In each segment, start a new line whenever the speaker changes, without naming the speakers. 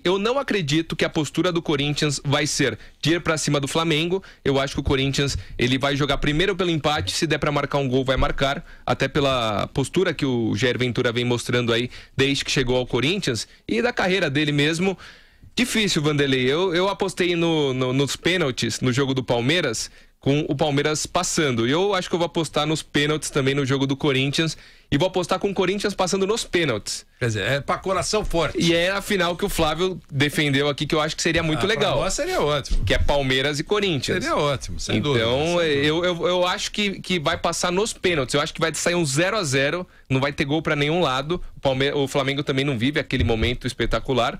eu não acredito que a postura do Corinthians vai ser de ir pra cima do Flamengo. Eu acho que o Corinthians, ele vai jogar primeiro pelo empate, se der pra marcar um gol, vai marcar, até pela postura que o Jair Ventura vem mostrando aí desde que chegou ao Corinthians e da carreira dele mesmo. Difícil, Vanderlei. Eu apostei nos pênaltis no jogo do Palmeiras, com o Palmeiras passando. Eu acho que eu vou apostar nos pênaltis também no jogo do Corinthians. E vou apostar com o Corinthians passando nos pênaltis.
Quer dizer, é pra coração forte.
E é a final que o Flávio defendeu aqui, que eu acho que seria muito legal.
Pra nós seria ótimo.
Que é Palmeiras e Corinthians.
Seria ótimo, sem dúvida.
Então, eu acho que vai passar nos pênaltis. Eu acho que vai sair um 0-0, não vai ter gol pra nenhum lado. O Flamengo também não vive aquele momento espetacular,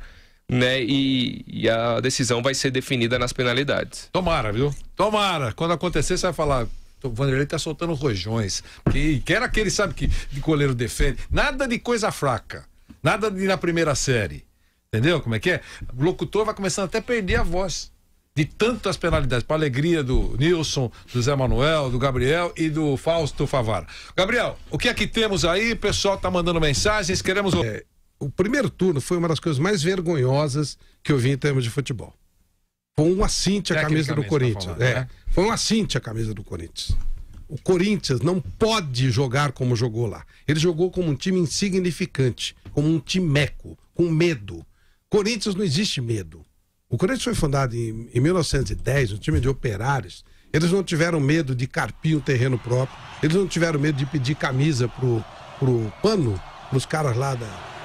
né? E a decisão vai ser definida nas penalidades.
Tomara, viu? Tomara. Quando acontecer, você vai falar... O Vanderlei tá soltando rojões. Que era aquele, sabe, que de goleiro defende. Nada de coisa fraca. Nada de ir na primeira série. Entendeu como é que é? O locutor vai começando até a perder a voz. De tantas penalidades. Para alegria do Nilson, do Zé Manuel, do Gabriel e do Fausto Favara. Gabriel, o que é que temos aí? O pessoal tá mandando mensagens. Queremos...
O primeiro turno foi uma das coisas mais vergonhosas que eu vi em termos de futebol. Foi um assinte a camisa do Corinthians.
Tá falando, né?
Foi um assinte a camisa do Corinthians. O Corinthians não pode jogar como jogou lá. Ele jogou como um time insignificante, como um timeco, com medo. Corinthians não existe medo. O Corinthians foi fundado em 1910, um time de operários. Eles não tiveram medo de carpir um terreno próprio. Eles não tiveram medo de pedir camisa pro Pano, pros caras lá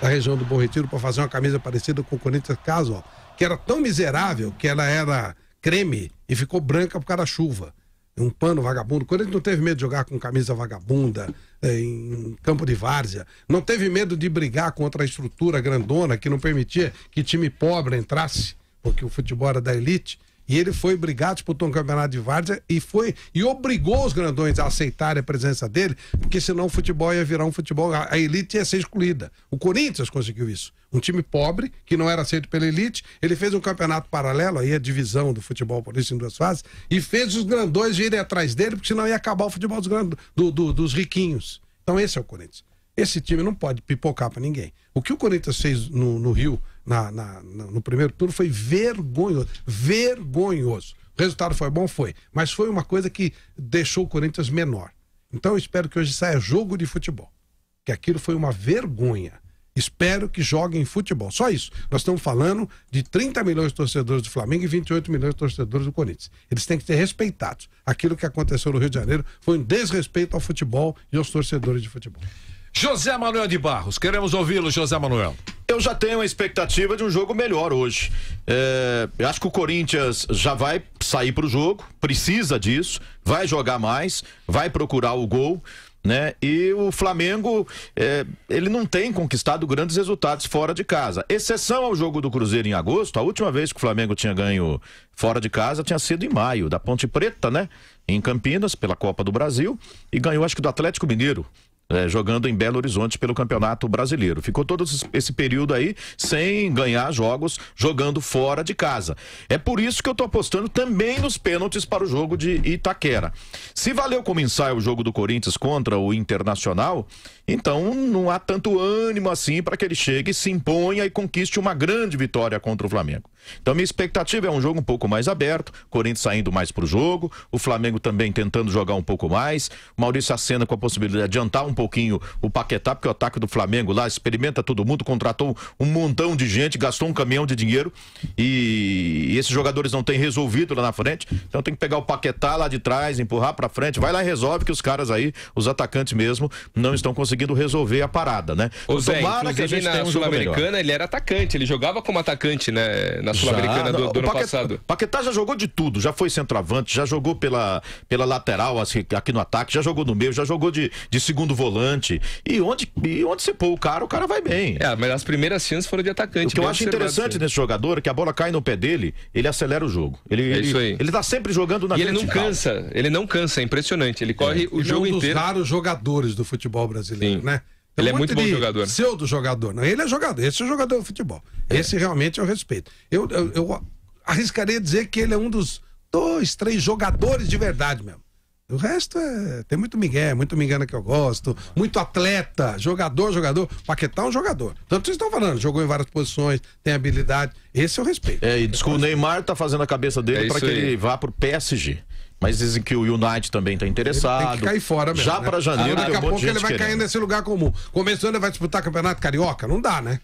da região do Bom Retiro, para fazer uma camisa parecida com o Corinthians Casual, que era tão miserável que ela era creme e ficou branca por causa da chuva. Um pano vagabundo. Quando ele não teve medo de jogar com camisa vagabunda em campo de várzea, não teve medo de brigar contra a estrutura grandona que não permitia que time pobre entrasse, porque o futebol era da elite. E ele foi brigar, disputou um campeonato de várzea e obrigou os grandões a aceitarem a presença dele, porque senão o futebol ia virar um futebol, a elite ia ser excluída. O Corinthians conseguiu isso. Um time pobre, que não era aceito pela elite, ele fez um campeonato paralelo, aí a divisão do futebol por isso em duas fases, e fez os grandões irem atrás dele, porque senão ia acabar o futebol dos riquinhos. Então esse é o Corinthians. Esse time não pode pipocar para ninguém. O que o Corinthians fez no Rio, no primeiro turno, foi vergonhoso. Vergonhoso. O resultado foi bom? Foi. Mas foi uma coisa que deixou o Corinthians menor. Então eu espero que hoje saia jogo de futebol. Que aquilo foi uma vergonha. Espero que joguem futebol. Só isso. Nós estamos falando de 30 milhões de torcedores do Flamengo e 28 milhões de torcedores do Corinthians. Eles têm que ser respeitados. Aquilo que aconteceu no Rio de Janeiro foi um desrespeito ao futebol e aos torcedores de futebol.
José Manuel de Barros, queremos ouvi-lo, José Manuel.
Eu já tenho a expectativa de um jogo melhor hoje. Eu acho que o Corinthians já vai sair pro jogo, precisa disso, vai jogar mais, vai procurar o gol, né? E o Flamengo, ele não tem conquistado grandes resultados fora de casa. Exceção ao jogo do Cruzeiro em agosto, a última vez que o Flamengo tinha ganho fora de casa tinha sido em maio, da Ponte Preta, né? Em Campinas, pela Copa do Brasil, e ganhou acho que do Atlético Mineiro. Jogando em Belo Horizonte pelo Campeonato Brasileiro. Ficou todo esse período aí sem ganhar jogos, jogando fora de casa. É por isso que eu tô apostando também nos pênaltis para o jogo de Itaquera. Se valeu como ensaio o jogo do Corinthians contra o Internacional, então não há tanto ânimo assim para que ele chegue, se imponha e conquiste uma grande vitória contra o Flamengo. Então minha expectativa é um jogo um pouco mais aberto, Corinthians saindo mais pro jogo, o Flamengo também tentando jogar um pouco mais, Maurício Acena com a possibilidade de adiantar um pouquinho o Paquetá, porque o ataque do Flamengo lá experimenta todo mundo, contratou um montão de gente, gastou um caminhão de dinheiro e esses jogadores não têm resolvido lá na frente, então tem que pegar o Paquetá lá de trás, empurrar pra frente, vai lá e resolve, que os caras aí, os atacantes mesmo, não estão conseguindo resolver a parada, né?
Ô Zé, inclusive na Sul-Americana ele era atacante, ele jogava como atacante, né? Na Sul-Americana do ano passado.
Paquetá já jogou de tudo, já foi centroavante, já jogou pela lateral aqui no ataque, já jogou no meio, já jogou de segundo volante. E onde você pôr o cara vai bem.
Mas as primeiras chances foram de atacante.
O que eu acho interessante nesse jogador é que a bola cai no pé dele, ele acelera o jogo. Ele tá sempre jogando na
frente.
E
ele não cansa, é impressionante. Ele corre o jogo inteiro.
Ele é um dos raros jogadores do futebol brasileiro, né?
Ele é muito bom jogador.
Pseudo-jogador. Não, ele é jogador. Esse é o jogador de futebol. Esse realmente eu respeito. Eu arriscaria dizer que ele é um dos 2, 3 jogadores de verdade mesmo. O resto tem muito migué que eu gosto, muito atleta, jogador. Paquetá é um jogador. Tanto que vocês estão falando, jogou em várias posições, tem habilidade. Esse é o respeito.
E diz que o Neymar tá fazendo a cabeça dele para que ele vá pro PSG. Mas dizem que o United também está interessado.
Ele tem que cair fora mesmo.
Já para janeiro,
daqui a pouco ele vai
cair
nesse lugar comum. Começando, ele vai disputar campeonato carioca? Não dá, né?